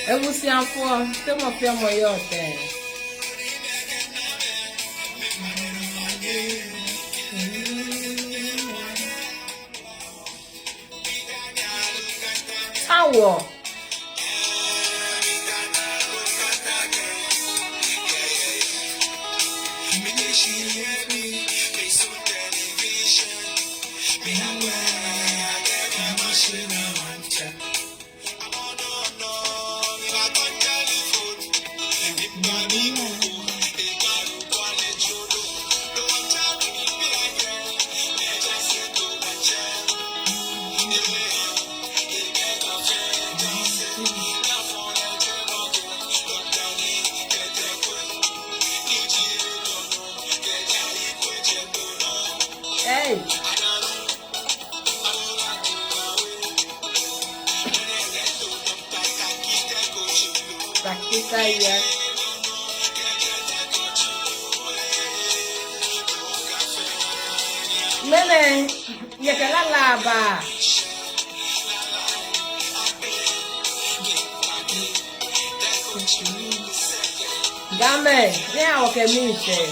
Ebusiafo, tem of your moyote. Awo. Hey. Practica ya. Mene, yakala laba. Game, yeah, okay, me say.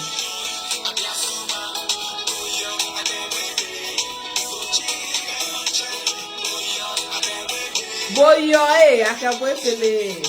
Boy, I can wait till it.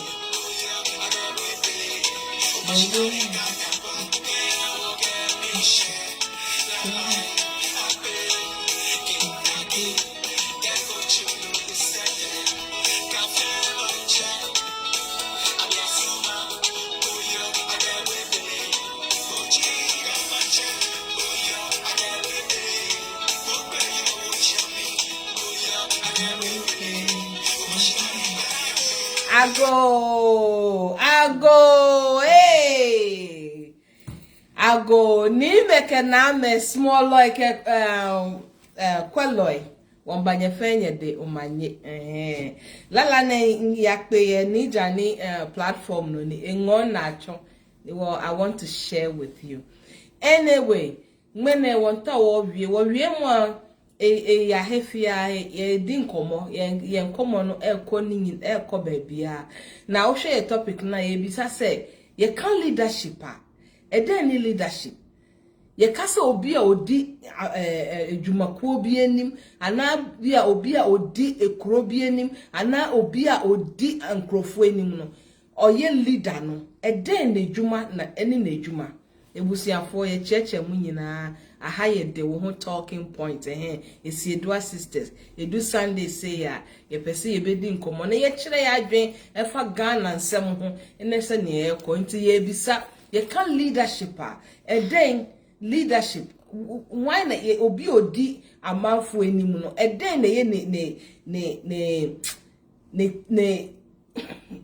Hey. I go ni make na me small like kweloi won banye fenye de umanye lala na yakpe ni jani platform no ni engon na acho I want to share with you. Anyway, when I want to wo wie ya hefia ye din komo ye nkomo no ekoni eko baabia na wo hwe topic na ye bisa say ye can leadership e den ni leadership ye kasa obi a odi edwumakuo bi anim ana bia obi a odi ekuro bi anim ana obi a odi ankrofo anim no oye leader no e den na edwuma na eni na edwuma ebusiafo ye cheche mu nyina aha ye de wo talking point esi edu sisters edu Sunday say ya ye pese ye bedi nkomo na ye kire ya adwen efa Ghana nsem ho ene se ne ye ko nti ye bisa ye kan leadership den leadership why na ye obi odi amanfo anim no den na ye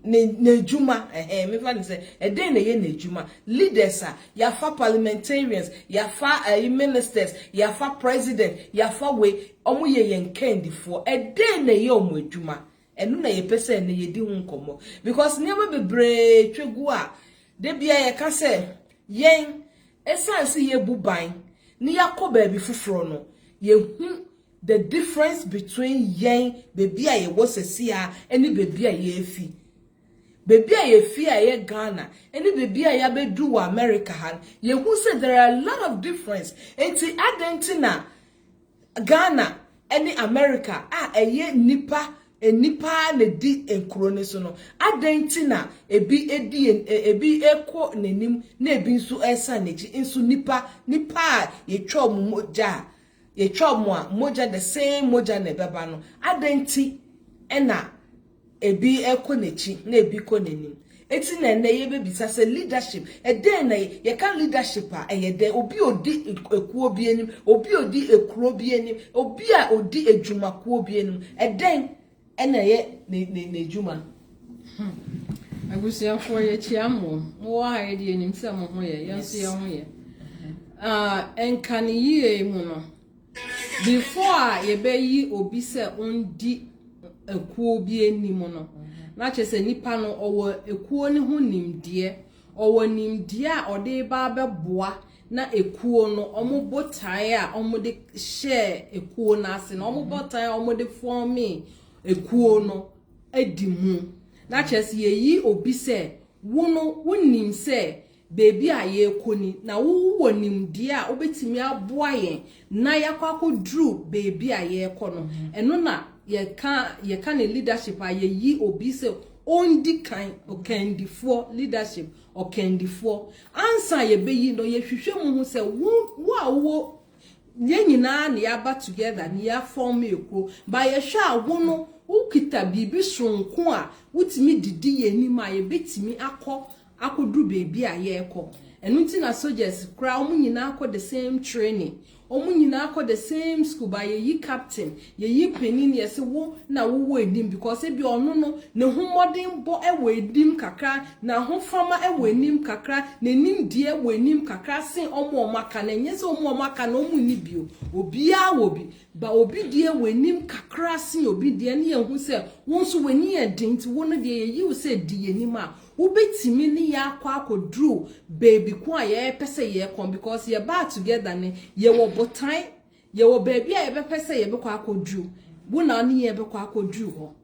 ne juma me fa say den na ye ne juma leaders ya fa parliamentarians ya fa ministers ya fa president ya fa we omo ye yen kendifo den na ye omo juma enu na ye pese na ye di hu nkomo because never be bre twegu a de bia ye ka say yen essence ye buban ni yakoba bi fufuro no ye hu the difference between yen baby a ye wosesia any baby a ye fi baby a ye fi a ye Ghana any baby a ya bedu wa America han ye hu say there are a lot of difference enti adentina Ghana any America eye nipa na di enkuro ne so no adentina ebi eko nenim na ebi nso esa neji nso nipa ye twa moja ye twa moja the same moja na beba no adenti ena ebi eko nechi na ebi ko nenim eti na ne ye bebisa say leadership den na ye kan leadership ye de obi odi ekuo bi enim obi odi ekuro bi enim obi a odi edwumakuo bi enim den ena ye ne juma agusiafo ye chiamo wo ha ye de enim se mo ho ye yanso ye ho ye enkane yie mu no before ye be yi obi se ondi ekuo bi enim no na chese nipa no owo ekuo ne ho nimdie owo nimdie a ode ba beboa na ekuo no omo botae a omo de share ekuo na ase na omo botae omo de form ekuo no edimu na chese yi obi se wono wonim se baby a ye koni na wo nimdie a obetimi aboa yen na yakwa drew baby a ye kono eno na ye ka ne leadership a ye yi obi se ondi kan okandifo leadership okandifo ansa ye beyi no ye hwehwe mu hu se wo ye nyina na ya ba together na ya form eko ba ye hwa wo no ukita bibi sonko a wutimi didi ye ni ma ye betimi akodru baby a ye ko enu ti na soldiers kra omu nyina akọ the same training omu nyina akọ the same school ba ye yi captain ye yi penin ye se wo na wo edim because e bi onu no ne ho modern bo e wo edim kakra na ho fama e wo enim kakra na enim die wo enim kakra sen omu omaka na nye se omu omaka na omu ni bio obi a wo bi ba obi die wo enim kakra sen obi die ne ye hu se won so wani e din ti wo no die ye yi wo se die enim a ubetimi ni ya akodru baby kwa ye pese ye kon because ye ba together ne ye wo botan ye wo baby a ye be pese ye be kwa akodru bu na ni ye be kwa akodru ho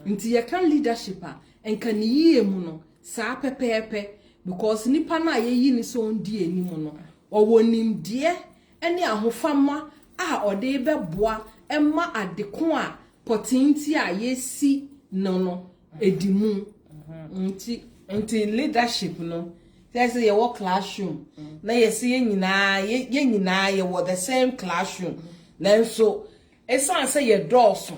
nti ye kan leadership a enka ni yie mu no sa pepepe because nipa na ye yi ni so ndi enimu no owo nimdie ene ahofama a ode be boa emma adeko a potinti a ye si no edimu nti leadership no say ye work classroom na ye see ye nyina ye wo the same classroom na so esan say ye dorso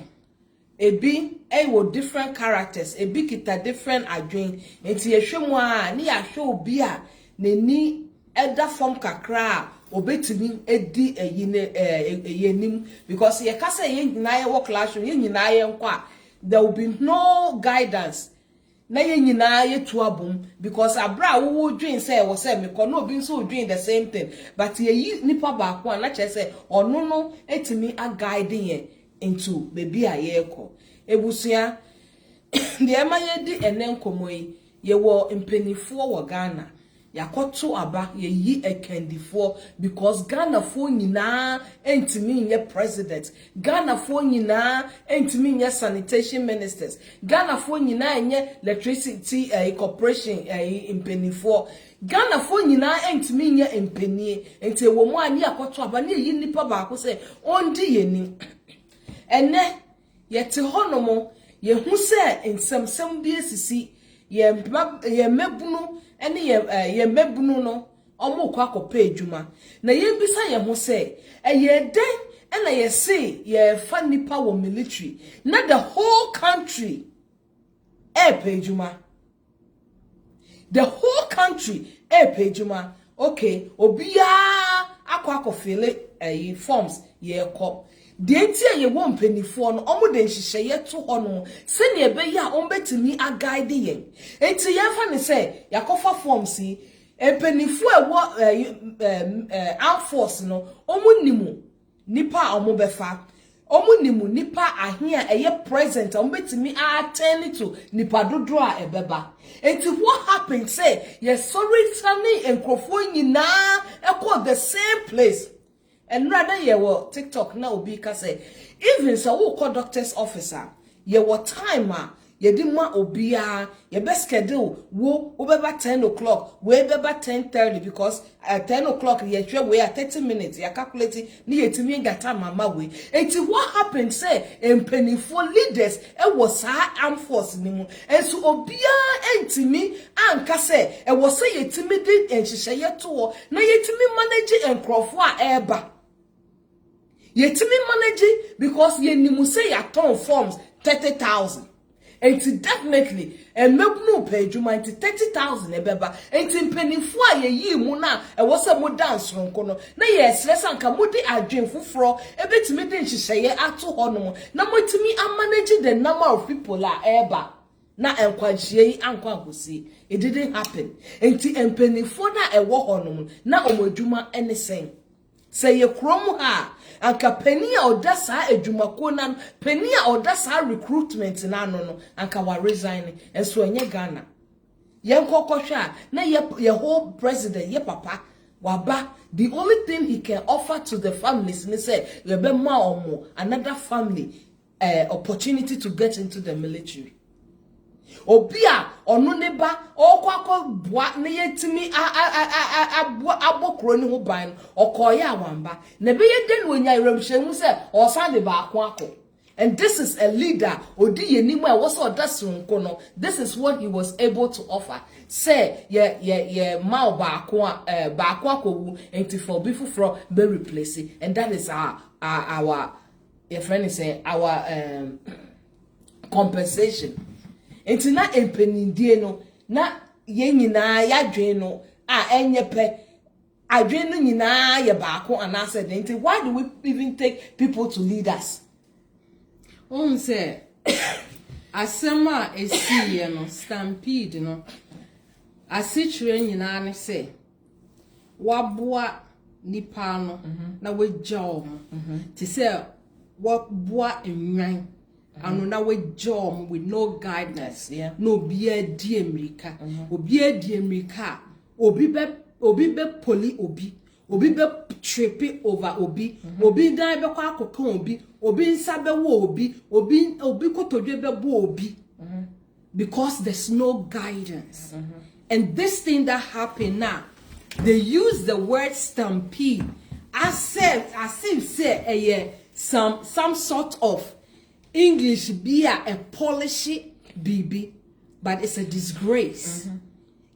ebi wo different characters ebi kita different adwen nti ye hwemu a ne ya hwe obi a neni elder form kakra obetimi edi eyenim because ye ka say ye nyina ye work classroom ye nyina ye nkwa there will be no guidance na ye nyina ye to abom because abra wo dwen say wo say me kono obi nso dwen the same thing but ye yi nipa ba ko na che say onu no etimi a guide ye into baby a ye ko ebusua de ema ye di enenkomo ye wo mpenifo wo Ghana yakoto aba ye yi ekandifo because Ghana fo nyina entimi nye president Ghana fo nyina entimi nye sanitation ministers Ghana fo nyina nye electricity corporation impenifo Ghana fo nyina entimi nye empenie enti wo mu ani yakoto aba na yi nipa ba ko se ondi yeni ene yete honomo ye hu se ensemsem bi esisi ye mebunu ene ye mebunu no omo kwa kopa adwuma na ye bisa ye ho se ye den ena ye se ye fa nipa wo military na the whole country pa adwuma the whole country pa adwuma okay obiya akofile forms ye ko de ntia ye wo mpanifo no omo de nhihye ye to ho no se ne ebe ya ombetimi a guide ye enti ye fa ne se yakofa forms yi mpanifo ewo armed force no omo nimu nipa omo befa omo nimu nipa ahia eye present ombetimi a attend to nipa dodo a ebeba enti what happened say ye sorry tani enkrofo nyina ekọ the same place. And rather ye wo TikTok na obi ka say even so wo call doctor's officer ye wo timer ye di ma obia ye be schedule wo beba 10 o'clock we beba 10:30 because at 10 o'clock ye hwe we at 30 minutes ye calculate ni yetimi ngata mama we enti what happened say empenifo leaders e was armed force ni mu enso obia entimi anka say e was say yetimi di enhihye ye to na yetimi manage enkrofo a eba yetimi manage because ye nimu say ya ton forms 30,000 and definitely mebunu pejuma into 30,000 ebeba and mpenifo a ye yi mu na e wo se mo dance ronko no na ye stress anka mo di adwen foforo ebetimi de nhihye ato hono na motimi manage the number of people a eba na enkwajie yi ankwa gosi it didn't happen enti mpenifo na e wo hono na omodwuma anything Say ye krom ha anka pani a oda saa adwumako na pani a oda saa recruitment na no anka wa resign enso enye Ghana ye nkokosha na ye whole president ye papa waba. The only thing he can offer to the families ni say ye be ma omo another family opportunity to get into the military. Obia onu ne ba okwakọ bua na yetimi abokro ni ho ban okoye awamba na be yeden wonya iramhwemu se osan de ba akọ. And this is a leader odi yenimu a was odasunko no. This is what he was able to offer. Say ye ma ba akọ enti for be fufro be replace it. And that is our your friend is saying our compensation. Enti na empenindie no na ye nyina ya dwen no enye pe adwen no nyina ye baako anase enti why do we even take people to lead us? Say asema esi no stampede no asitire nyina ne se waboa nipa no na wagya omo ti se waboa enwan ano na we jom with no guidance. No be di America. Obi di America. Obi be poli obi be trippy over obi. Obi dan be kwa akoko obi. Obi nsa be wo obi. Obi kotodwe be bo obi. Because there's no guidance. And this thing that happened now, they use the word stampede as if say some sort of English be a polishy BB, but it's a disgrace.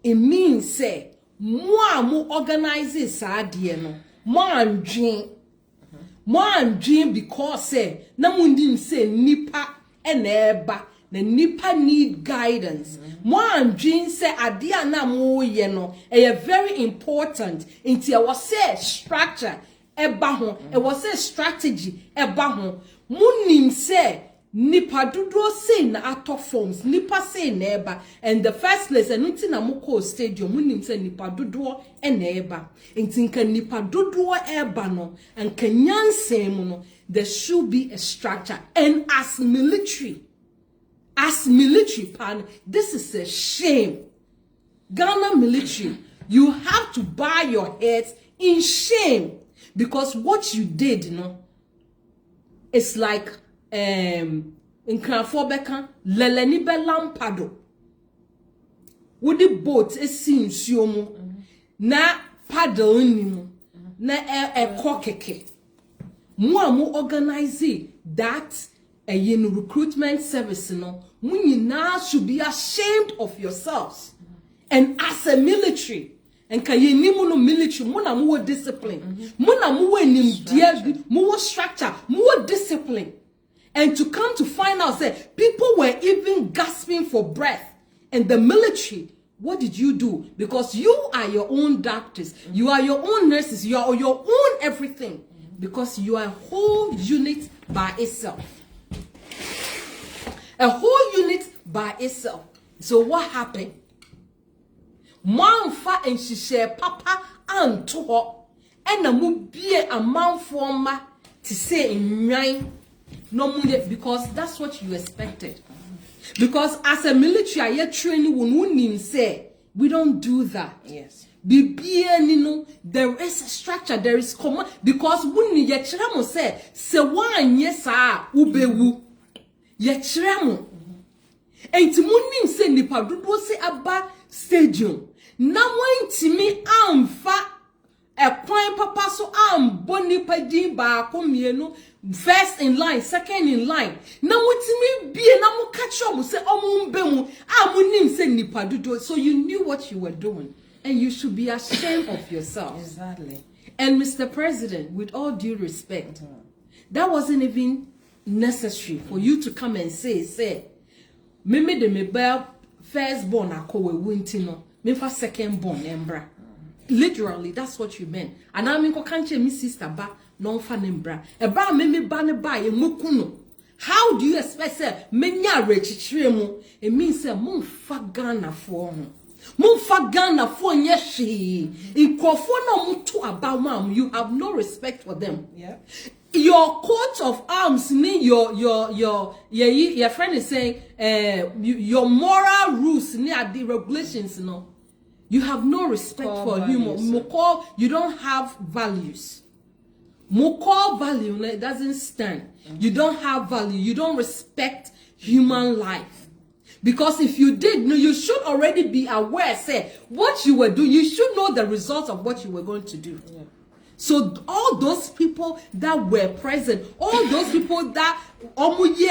It means say mo organize sadie no mo dream because say na mundim say nipa eneba na nipa need guidance. Mo dream say adia na mo ye no very important into our say structure eba ho e was say strategy eba ho. Munim say nipa dodo say na ato forms nipa say na eba and the first place enuti na moko stadium munim say nipa dodo e na eba enti nka nipa dodo eba no nka nyansem no there should be a structure. And as military pan, this is a shame. Ghana military, you have to bow your heads in shame because what you did, it's like in Cranfobeka, Leleni Belampado. With the boat, it seems you na paddle nimu na kokeke. Mu organize that recruitment service no. Now should be ashamed of yourselves. And as a military, and can you name no military, more discipline, more structure, more discipline. And to come to find out that people were even gasping for breath. And the military, what did you do? Because you are your own doctors, you are your own nurses, you are your own everything. Because you are a whole unit by itself. A whole unit by itself. So what happened? Manfa and she share papa and to her. And a mubie a man former to say in nine. No, because that's what you expected. Because as a military, I training when say we don't do that. Yes. There is a structure, there is command. Because when you say, se one yes, ubewu. Yechiremo. And Timunim say nipa do say about stadium. Now when Timmy amfa a prime papa so boni padi ba komienu first in line, second in line. Now what Timmy be na mo catch up say omumbemu amunim say nipa do. So you knew what you were doing. And you should be ashamed of yourself. Exactly. And Mr. President, with all due respect, that wasn't even necessary for you to come and say, Meme de me bear first born akowe wintino, me for second born embra. Literally, that's what you meant. And I mean, can't me sister ba non fa nembra. E ba meme ba ne ba ye mukuno. How do you expect say menya rechichire mu? It means say mon fa Ghana for. Mumfa Ghana for nyeshi. Inkrofo na mutu about mam. You have no respect for them. Yeah. Your coat of arms, your friend is saying, your moral rules, the regulations, you have no respect for human. You don't have values. Moko value, it doesn't stand. You don't have value. You don't respect human life. Because if you did, you should already be aware, say, what you were doing. You should know the results of what you were going to do. Yeah. So all those people that were present, all those people that organizing,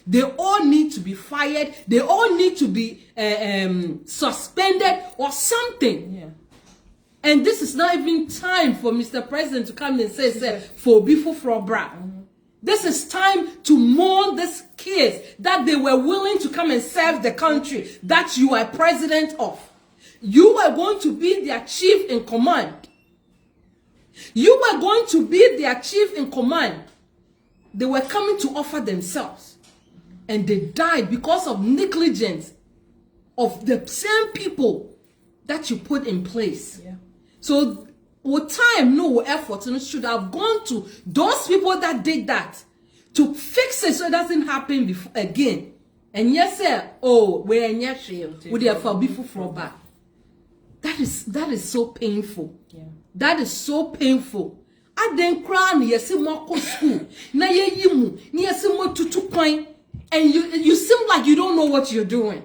they all need to be fired. They all need to be suspended or something. Yeah. And this is not even time for Mr. President to come and say for before from bra. This is time to mourn these kids that they were willing to come and serve the country that you are president of. You were going to be their chief in command. You were going to be their chief in command. They were coming to offer themselves. And they died because of negligence of the same people that you put in place. Yeah. So, with time, no effort, should have gone to those people that did that to fix it so it doesn't happen again. And yes, sir, we're in Yashia, with their Fabifu for back. That is so painful. Yeah. That is so painful. I then cry near Simoko school. Na ye yimu, near Simo to point, and you seem like you don't know what you're doing.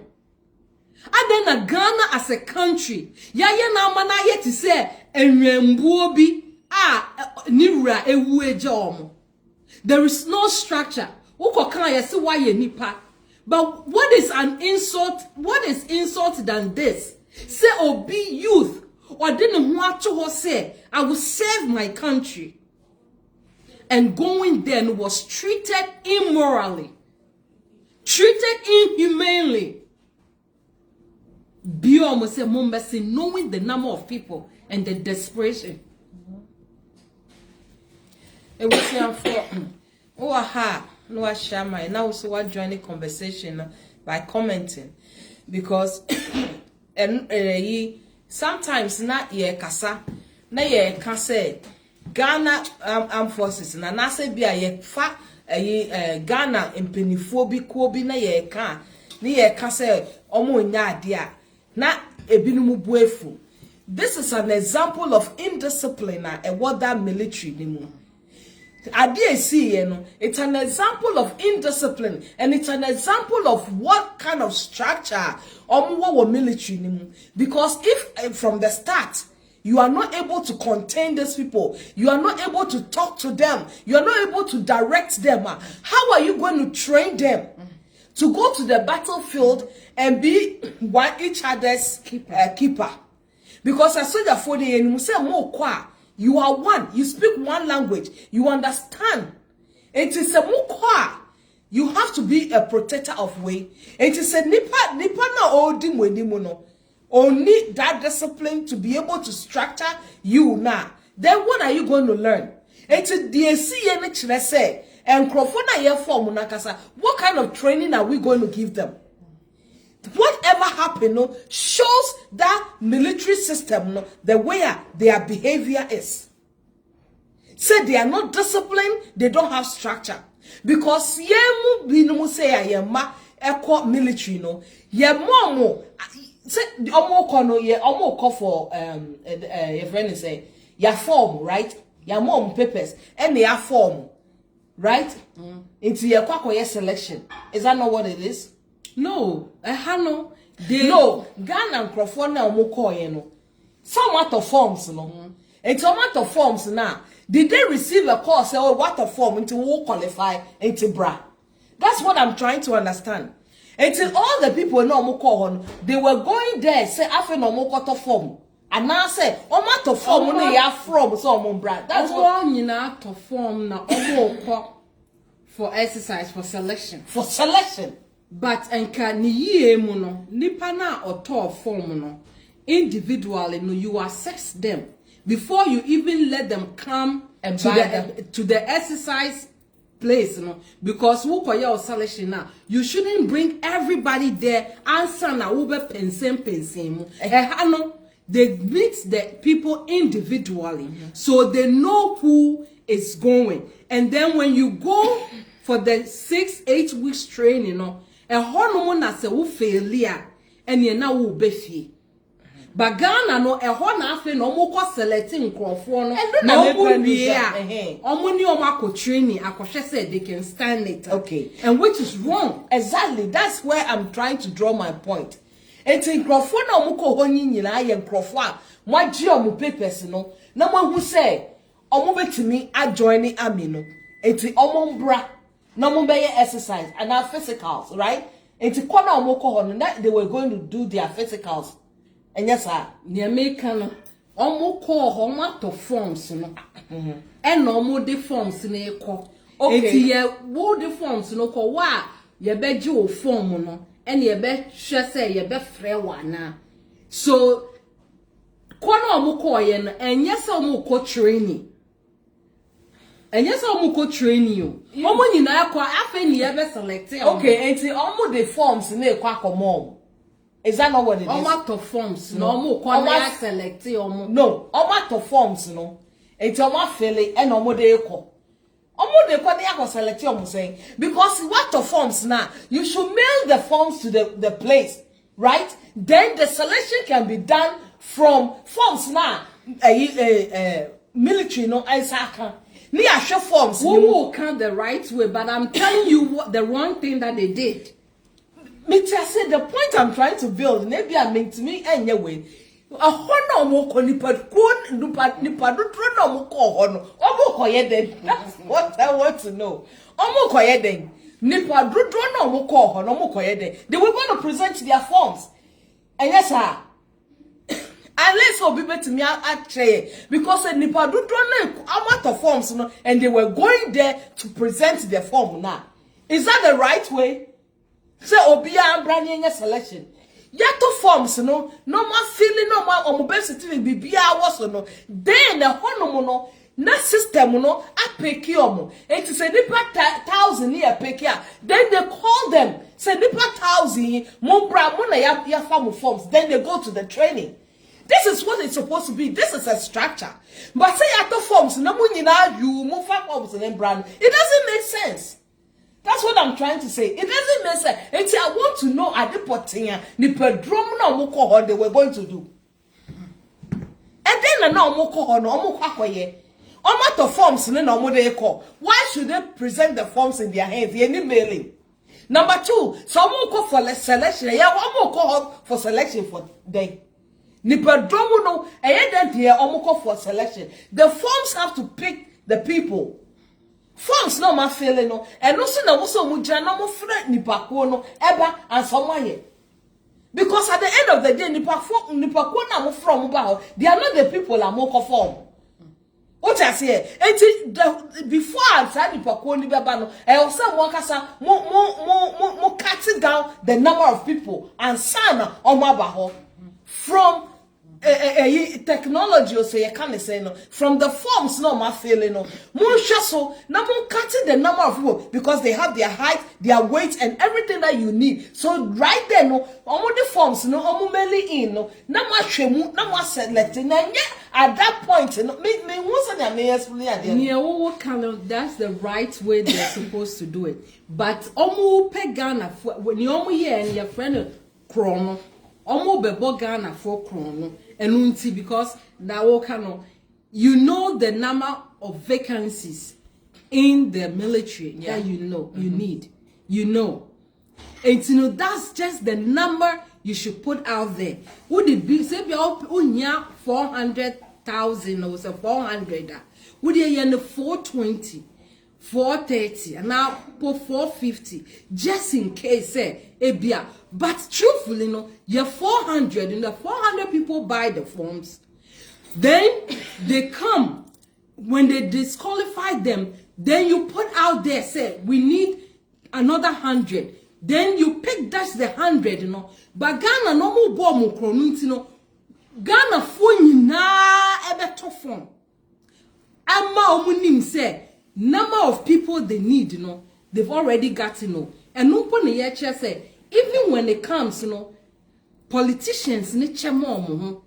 I then a Ghana as a country. Ya na mana yet to say enrembuobi nira ewu ejomo. There is no structure. Uko kan ya se why nipa. But what is an insult? What is insult than this? Say obi youth or didn't want to say I will save my country, and going then was treated immorally, treated inhumanely. Beyond say Mombasa, knowing the number of people and the desperation. It was for no shama, and now also what join the conversation by commenting, because sometimes not ye kasa na ye kase Ghana armed forces na say bia ye fa Ghana impenifobi ko bi na ye ka na ye kase omo nya ade a na ebinumu buefu. This is an example of indiscipline and what that military nimu. It's an example of indiscipline, and it's an example of what kind of structure military. Because if from the start you are not able to contain these people, you are not able to talk to them, you are not able to direct them, how are you going to train them to go to the battlefield and be each other's keeper? Because I said that for the enemy, say more kwa. You are one. You speak one language. You understand. It is a mukwa. You have to be a protector of way. It is a nipa na odi no. Only that discipline to be able to structure you now. Then what are you going to learn? It is the say and crofona ye form nakasa. What kind of training are we going to give them? Whatever happened shows that military system the way their behavior is. Say they are not disciplined, they don't have structure. Because yemu binumu say ayema eko military no ye momo say omo kono ye omo ko for your friend say ya form, right? Ya mom papers and ya form, right? Into your kwakoye selection. Is that not what it is? No, no. No, Ghana and Crawford now no. Some water forms no. And some water forms now. Did they receive a call say, oh, water form into who qualify into bra? That's what I'm trying to understand. Until all the people know mo call they were going there say after no mo water form. And now say, oh, water form no ya from so mo bra. That's what you know to form na for exercise for selection. For selection. But enka ni yie mu no nipa na oto form no individually no you assess them before you even let them come to the exercise place, no, because who call your selection now, you shouldn't bring everybody there. Answer na ube pensem. They meet the people individually, so they know who is going. And then when you go for the 6-8 weeks training, you know, a hormone na se wo failure, and you na wo be. But Ghana no a ho na afi no mo ko selecting nkrofo no na mo bia omo ni omo akọ training akọhwe say they can stand it. Okay, and which is wrong. Exactly, that's where I'm trying to draw my point. It's nkrofo na omo ko ho nyina ye nkrofo a mo agi omo papers no na mo hu say omo betimi join the army no enti omo mbra na omo be exercise and our physicals, right? Enti kona omo ko ho no that they were going to do their physicals. And yes, sir. The American, almost call home to forms, no, and no more the forms in a call. Okay, yeah, what the forms no call why you bet you form, no, and you bet shall say you bet fair one now. So, Kwana Mukoyan, and yes, I'm more training. And yes, I'm more training you. How many now call after you ever selected? Okay, and see almost the forms in a quack or more. Is that not what it is? Omato forms, no more quite select no, omato forms, no. It's almost fairly and omo de echo. Omo de kwa select saying because what the forms now, you should mail the forms to the place, right? Then the selection can be done from forms now. Military no Isaka. Ni show forms. Who will count the right way, but I'm telling you what the wrong thing that they did. Me say the point I'm trying to build, maybe I mean to me anyway. A hono mo ko nipa do tro no mo ko hono. Omo koye den. That's what I want to know. Omo koye den. Nipa do tro no mo ko hono mo koye den. They were going to present their forms. And yes sir. Unless obi betimi atray because nipa do tro no amount of forms no and they were going there to present their form now. Is that the right way? Say Obia branding selection. Yato forms no more feeling no more omobesity bibia was no. Then the hono no na system no apeki omo. It is a nipa 1,000 year pekia. Then they call them say nipa 1,000 mombra mona ya farm forms. Then they go to the training. This is what it's supposed to be. This is a structure. But say yato forms no munyina you move forms and brand. It doesn't make sense. That's what I'm trying to say. It doesn't make sense. And I want to know at the potia, the pedrum no moko they were going to do. And then no moko no moko to forms no more they call. Why should they present the forms in their hands? Any mailing. Number 2, some moko for selection. Yeah, one more for selection for day. Ni pedrum no, then here omoko for selection. The forms have to pick the people. Forms no ma feeling no and no so na wo so mu gira na mo frɛ nipa ko no eba ansomaye because at the end of the day nipa ko na mo from ba ho they are not the people am ko form what I say before answer nipa ko ni beba no e wo say mo kasa mo cut down the number of people and sana omaba ho from technology or say can say no from the forms no ma feeling no mo so na mo cutting the number of people because they have their height, their weight and everything that you need. So right there no omo the forms no omo meli in no na ma hwemu na mo select na at that point no me who say me explain again. Yeah, what kind of that's the right way they're supposed to do it. But omo pe Ghana when you omo here and your friend chrono omo bebo Ghana for chrono enunti because that kind you know the number of vacancies in the military that you know you need, you know, and you know that's just the number you should put out there. Would it be say you 400,000 or so 400 would you in the 420 430 and now put 450 just in case ebia. But truthfully, no, you're 400 and the 400 people buy the forms. Then they come when they disqualify them. Then you put out there say we need another 100. Then you pick that's the 100, you know. But Ghana no more bomb kronunti no. Ghana phone na ebe to form. Ama omunim say number of people they need, you know, they've already got to know. And no one here say, even when it comes, you know, politicians ni chemo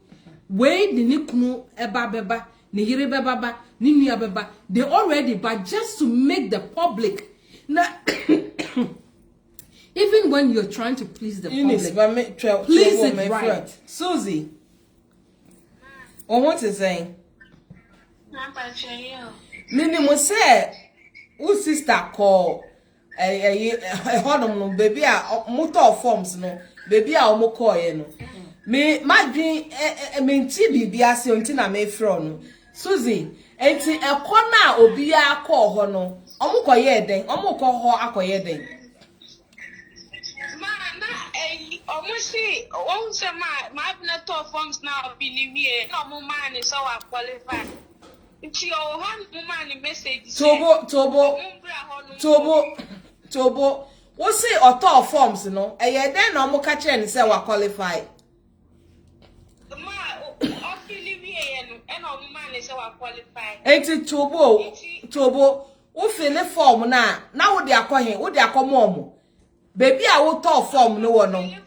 way the nikunu eba beba, ni hire beba, ni nuya beba, they already, but just to make the public now. Even when you're trying to please the public, please it right. Susie, what is saying? Minimum say, who sister call a baby motor forms no baby a omo call no me madwin me nti bibia se onti na me fro no Susie enti ekona obi a call ho no omo koye den omo ko ho akoye den almost say once my abnator forms now be here no more man so I qualify it's your hand woman message tobo what say author forms no eh then no mo ka kire ni say wa qualify ma o feel here no e no man say wa qualify enti tobo wo fill form na wo de akọ wo de akọ baby a wo to form no wo no man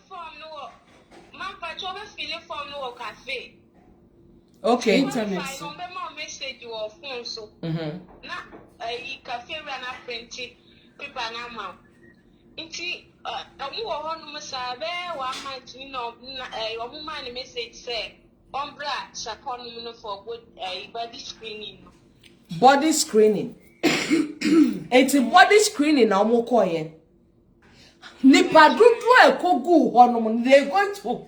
pa cho be fill form no cafe okay internet so be ma message wo phone so na I cafe we na print paper na ma nti amu wo ho no sa be wa month ni no omu man message say ombra shakon no for good body screening it's body screening na omu koye nipa dudu ekogu ho no they going to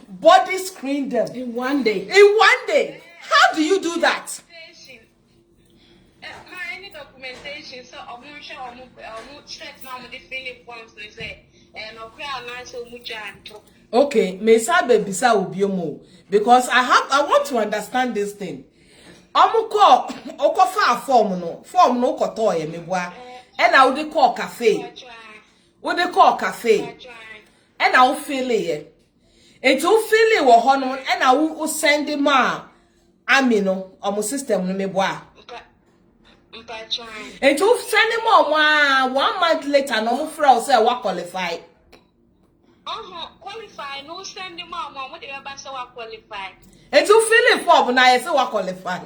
body screen them in one day. How do you do that? My documentation so omusha omu straight now the feeling forms say and okra na so mujanto. Okay, me sabe bisa obiomo because I want to understand this thing. Omuko okofa form no okoto ye meboa e na wo de call cafe. Wo de call cafe. E na wo feel ye. Enti wo feel wo ho no e na wo send ma ami no omo system no meboa. Enti wo send ma 1 month later no mo fra say wa qualify. Qualify no send ma mo de ba say wa qualify. Enti wo feel form na ye say wa qualify.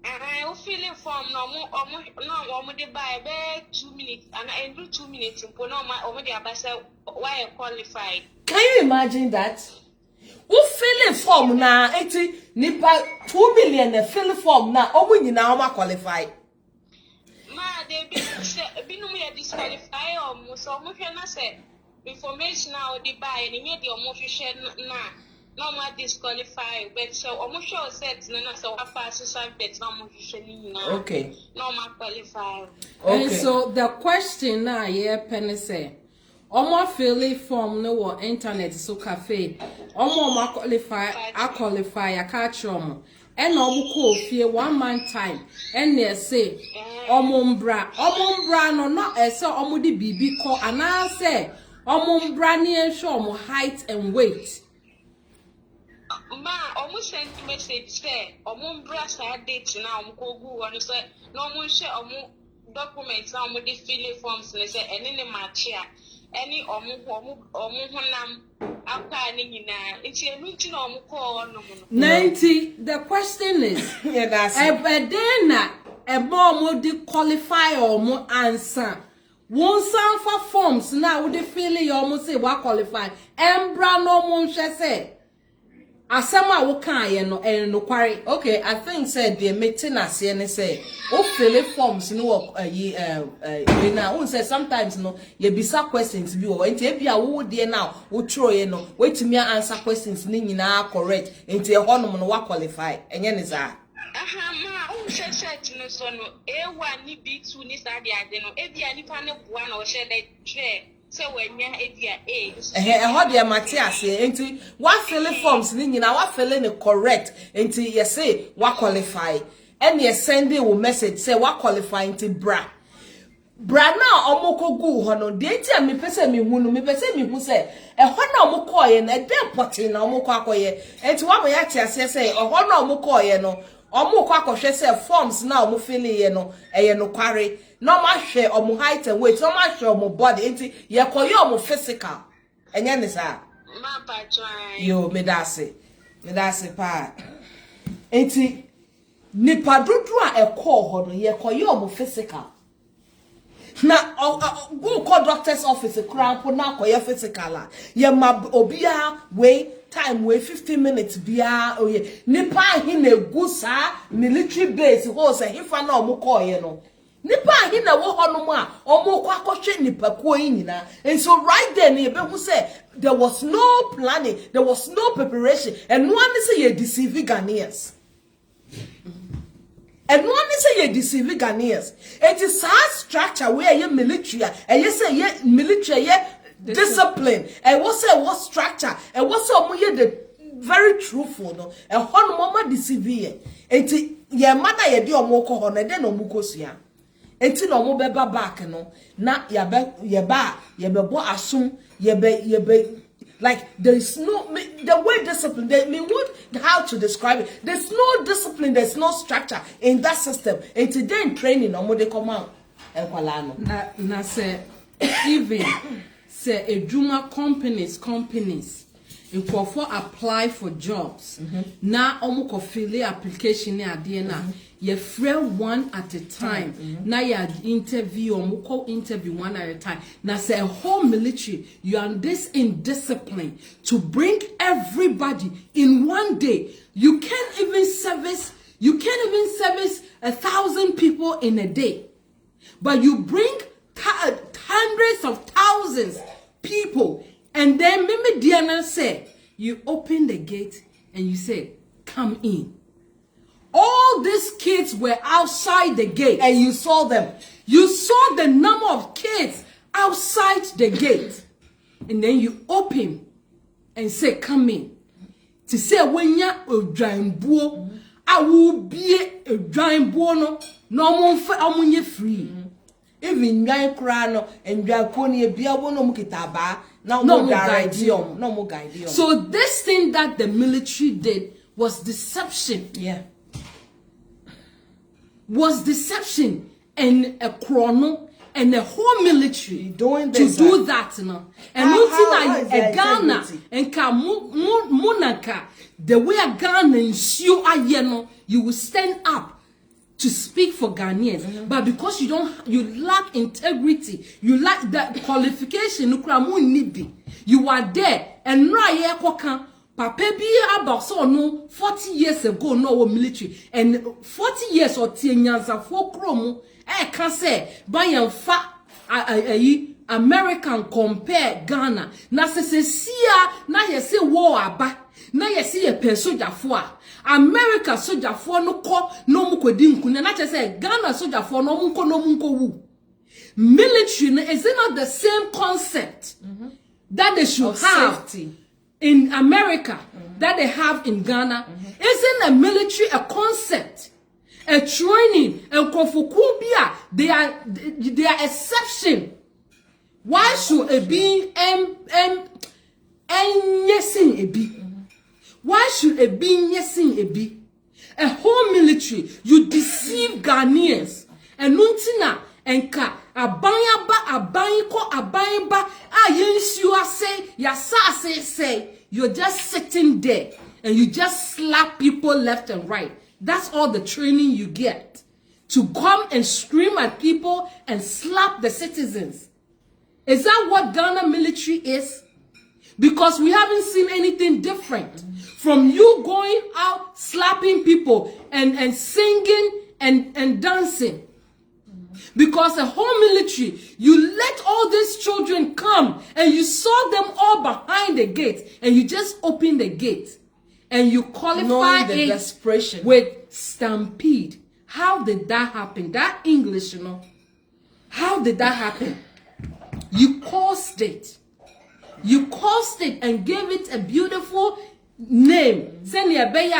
I feeling form no de buy be 2 minutes and I do 2 minutes no de abasa why qualified. Can you imagine that? Who feeling form na eti nipa 2 million na fill form na omo nyina o ma qualify. Ma they be no me disqualify so mo hwe na say information na o de buy ni nye de o mo hwe na no more disqualify, but so almost sure set na so pass subject no more okay. No more qualify. Okay. And so the question now here penny say omo fill form no wo internet so cafe omo qualify I catch omo and omo ko fie 1 month time and they say omo mbra no not say omo di bibi ko ana say omo mbra ni show omo height and weight. Ma almost sent message say omumbra sa date na omkogu won say no omu share omu documents na omu dey fill forms na say ene ne match a ene omu honam akwa ni nyina nti enu nti na omu call no mo 90 the question is yeah that's ebedena omu dey qualify omu answer won san for forms na we dey fill your omu say wa qualify embra no omu hwe say asama wo kan ye no no kware. Okay, I think said the maintenance here say o fill forms no we na won say sometimes no ye bisa questions bi wo enti e bia wo de na wo tro ye no wetimi answer questions ni nyina correct enti e honom no wa qualify enye ne za ma o set no so no A1 ni B2 ni sa de ade no e bia nipa ne boa na o she de tre so when ya edia ho de Matthias enti wa fill forms ni nyina wa fill ne correct enti ye say wa qualify and ye send you message say wa qualify enti bra na omokogu ho no de enti me pese me hu no me pese me hu say ho na omokoye na de poti na omoko akoye enti wa mo ya tiase say ho na omokoye no omo kwa kohwe say forms na omo fill ye no eye no kware no ma hwe omo height and weight no ma hwe omo body enti ye koye omo physical enye ne sa ma patwan yo me dase pa enti nipa dodo a ekọ ho no ye koye omo physical na go call doctor's office cramp na koye physical a ye ma obia we time we 15 minutes bia oye nipa hi na egu sa military base ho se hifa na omo koye no nipa hi na wo ho no mu a omo kwa akọhwe nipa ko yi nyina and so right there na be hu say there was no planning, there was no preparation and no one say you deceive Ghanaians. And one say you deceive Ghanaians. It is a structure where you military and you say you military discipline and what say what structure and what say the very truthful no and one mama deceive ye. It ye mother ye di omoko ho na de no mukosia. Enti no mo beba back no na ye be bo asum ye be like there is no the word discipline. They mean what how to describe it. There's no discipline. There's no structure in that system. And today in training, no more they come out. Na say even say ejuma companies if for apply for jobs. Na omo ko fill application ni ade na ye frame one at a time. Na ya interview omo ko interview one at a time. Na say whole military you are this indiscipline to bring everybody in one day. You can't even service 1,000 people in a day. But you bring hundreds of thousands people. And then Mimi Diana said, you open the gate and you said, come in. All these kids were outside the gate. And you saw them. You saw the number of kids outside the gate. And then you open and say, come in. To say, when you a I will be a giant buono, no more free. Even nyan kra no ndwa ko ne bia wo no mukitaba na no guide. So this thing that the military did was deception. Yeah. Was deception and a chrono and the whole military doing this, to do that no. And nothing like Ghana and ka monaka the way a Ghana ensure ayeno you will stand up to speak for Ghanaians, but because you lack integrity, you lack that qualification, you are there, and right here, Papa be about so no 40 years ago, no military, and 40 years or 10 years of 4 chromo, I can say, by a fa American compare Ghana, na se siya, na ye se war aba, na ye se ye pen soldier for. America soldier for no ko no mu kwedi nku na che say Ghana soldier for no mu ko wu. Military is it not the same concept that they should have safety in America that they have in Ghana? Isn't a military a concept, a training, a kofukubia? They are exception. Why should it be yesing a be? Why should a be yesing a be? A whole military, you deceive Ghanaians. And nuntina and ka abayba you say you're just sitting there and you just slap people left and right. That's all the training you get. To come and scream at people and slap the citizens. Is that what Ghana military is? Because we haven't seen anything different from you going out slapping people and singing and dancing. Because the whole military, you let all these children come and you saw them all behind the gate and you just open the gate and you qualify the it desperation with stampede. How did that happen? That English, you know. How did that happen? You caused it. You caused it and gave it a beautiful name. Nobody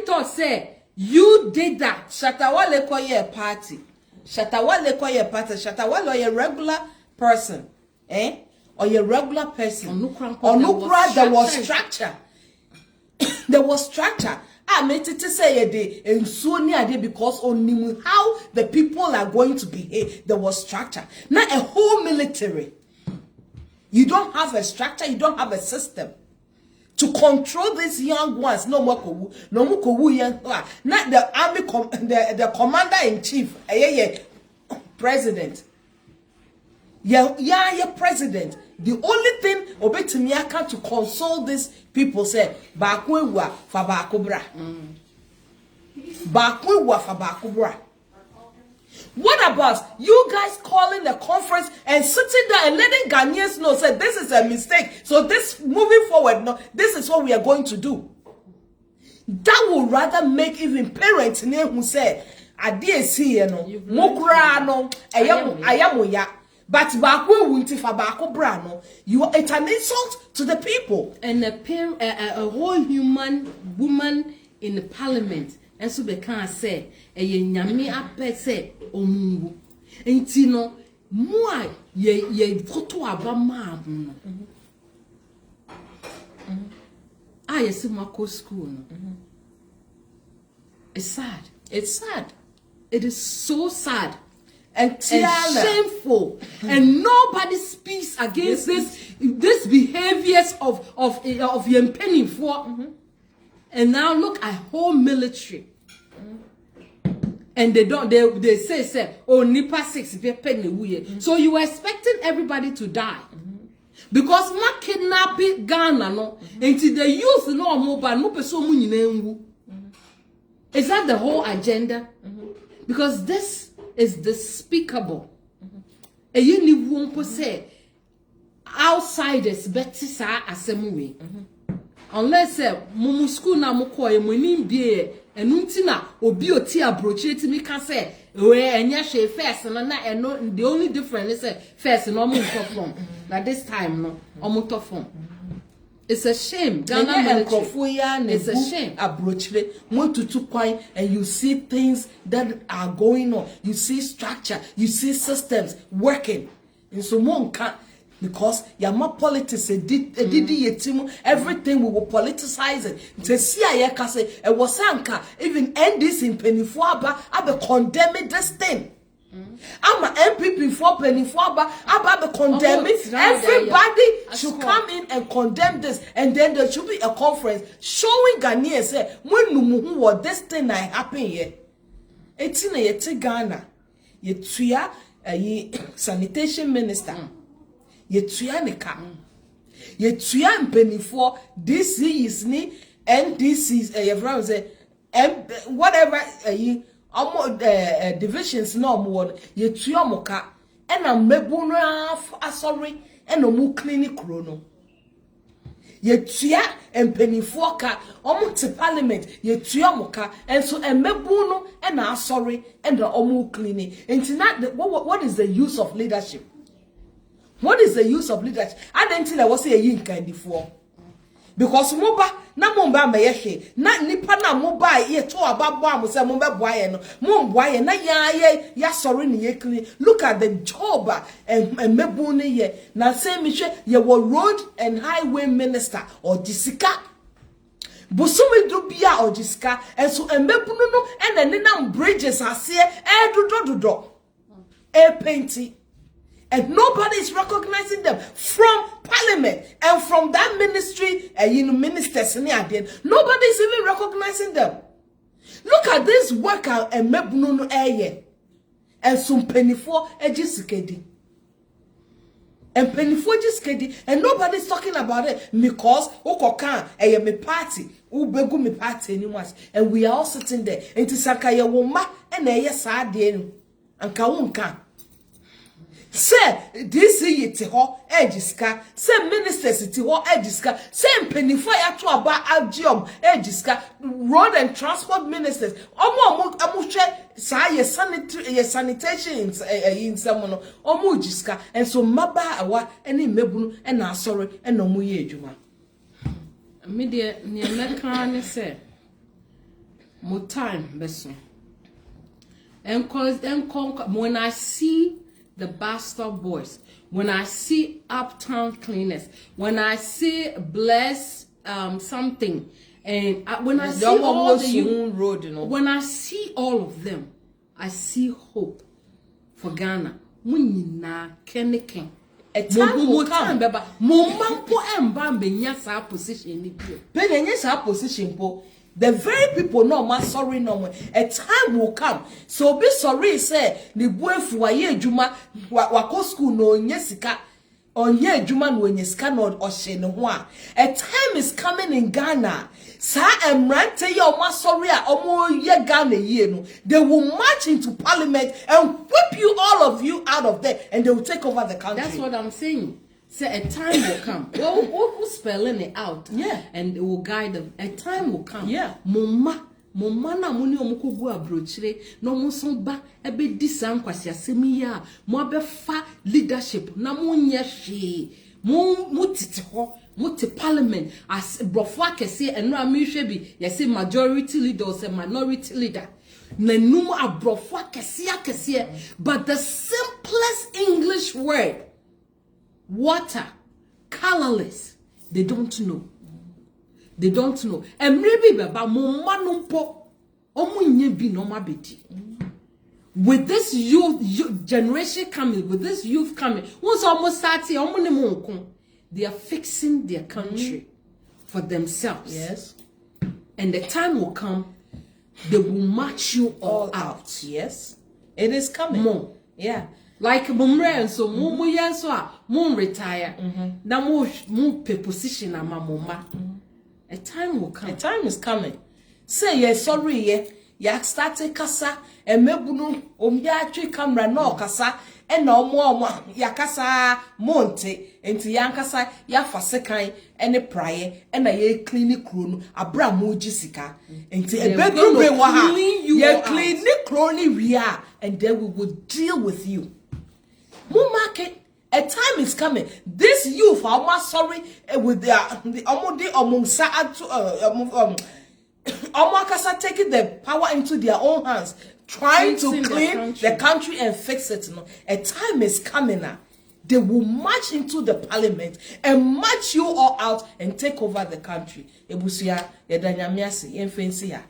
thought, say, you did that. Shatawale koye party. Shatawale koye party. Shatawale or a regular person. Or a regular person. Onukra, there was structure. There was structure. I made it to say a day and so near day because only how the people are going to behave. There was structure. Not a whole military. You don't have a structure, you don't have a system to control these young ones. No more kowu, no more kowu young. Not the army, the commander in chief, president. Yeah, president. The only thing obetimiaka to console these people say, "Bakwewa fa bakubra." Bakwewa fa bakubra. What about you guys calling a conference and sitting there and letting Ghanaians know, say this is a mistake. So this moving forward, no, this is what we are going to do. That will rather make even parents who say, "I dare see you know, mokra no, ayamuya." But you are it's an insult to the people. And a whole human woman in the parliament, and so they can't say, a yami ape say, omungu. And tino, moi, ye photo abama. I see my school. It's sad. It's sad. It is so sad. And shameful, and nobody speaks against this behaviors of Yempeni for. And now look at whole military, and they say oh nipa 6 penny. So you were expecting everybody to die because ma kidnapping Ghana no until the youth no mobile no person. Is that the whole agenda? Because this is despicable. And you need one say outsiders better sa asemwe. Unless mumu school na moko e monim bie enuntina obi oti abrochi etimi ka say we enya hwe first na eno the only difference is first no mo from that this time no omo to from. It's a shame. Ghana it's a shame. Abrochile, and you see things that are going on. You see structure. You see systems working. And so because yama politics everything we will politicize it. To see it was anka even end this in Pennyfuaba. I be condemning this thing. I'm an MPP for Pennyfuaba. I be condemning. Everybody should come in and condemn this, and then there should be a conference showing Ghanaians say when who what this thing that happen here. It's in a Ghana. You tuya sanitation minister. You tuya nika. You tuya Pennyfuaba. This is ni and this is everyone say whatever divisions no more ye tuamoka and a mebuna sorry and no more clinic chrono ye tua and Pennyfuaba omo parliament ye tuamoka and so a mebuno and a sorry and the omo clinic and not what is the use of leadership? What is the use of leadership? I didn't think I was a yin kind before. Because moba na momba meyehwe na nipa na moba ye to ababo am say momba boaye no momboaye na ya sorry ne ye clean. Look at the job and mebu ne ye na say me hwe ye wo road and highway minister or disika busumi do bia or disika and so mebu no and nenam bridges ase dodo painting. And nobody is recognizing them from parliament and from that ministry, ministers. Nobody is even recognizing them. Look at this worker and mebunu eye and some Pennyfuaba ejisikedi. And Pennyfuaba ejisikedi and nobody is talking about it because okokan me party ubegu me party anyone and we are all sitting there. And tisaka ya woma and eye saade and kawunka. Say this is ho ejiska say ministers it ho ejiska say Pennyfuaba to aba agiom ejiska road and transport ministers omo hwe sa ye sanitation in someone omo jiska and so maba awa ene mebunu e na asori e na omo ye adwuma me de ne meka ne say mo time beso and when I see the bastard boys, when I see uptown cleaners, when I see bless something And when I see The all the youth road, you know. when I see all of them, I see hope for Ghana. Munyina keneken. A time will come. Momampo emba benya sa position ni bio. Penye sa position po. The very people no ma sorry no more. A time will come. So be sorry say ni buefu wa ye adwuma wako school no nye sika. Onye adwuma no nye sika no ohye ne ho a. A time is coming in Ghana. Sa emrante ye o ma sorry a omo ye Ghana ye no. They will march into parliament and whip you, all of you, out of there, and they will take over the country. That's what I'm saying. Say a time will come. Well, we're spelling it out. Yeah. And it will guide them. A time will come. Yeah. Mama na muni omukogu abrochire no mo so ba ebe di san kwasi asemi ya mo abefa leadership na mo nya hwe mo titi ho mo te parliament as brofo akese eno amihwe bi yesi majority leader or minority leader na num abrofo akese but the simplest English word, water, colorless, they don't know. They don't know. Emrebi baba mo manumpo omunye bi no mabedi. With this youth generation coming, with this youth coming, once almost 30, they are fixing their country for themselves. Yes. And the time will come, they will march you all out. Yes. It is coming. More. Yeah. Like mumre so mo yenso a mo retire. Na mo pe position ama mama. A time will come. A time is coming. Say yes, sorry, yeah. Ya start kasa emebunu omya atwi camera no kasa e na omo ya kasa monte enti ya kasa ya fasekan ene praye e na ye clinic kro no abra moji sika enti e bedroom we wa ha ya clinic kro ni wia and then we will deal with you. Mo market. A time is coming. This youth are almost sorry with their omunsa Omakasa taking the power into their own hands, trying to clean the country and fix it. No, a time is coming now. They will march into the parliament and march you all out and take over the country. Ebusia, yedanyamiasi, yenfensi ya.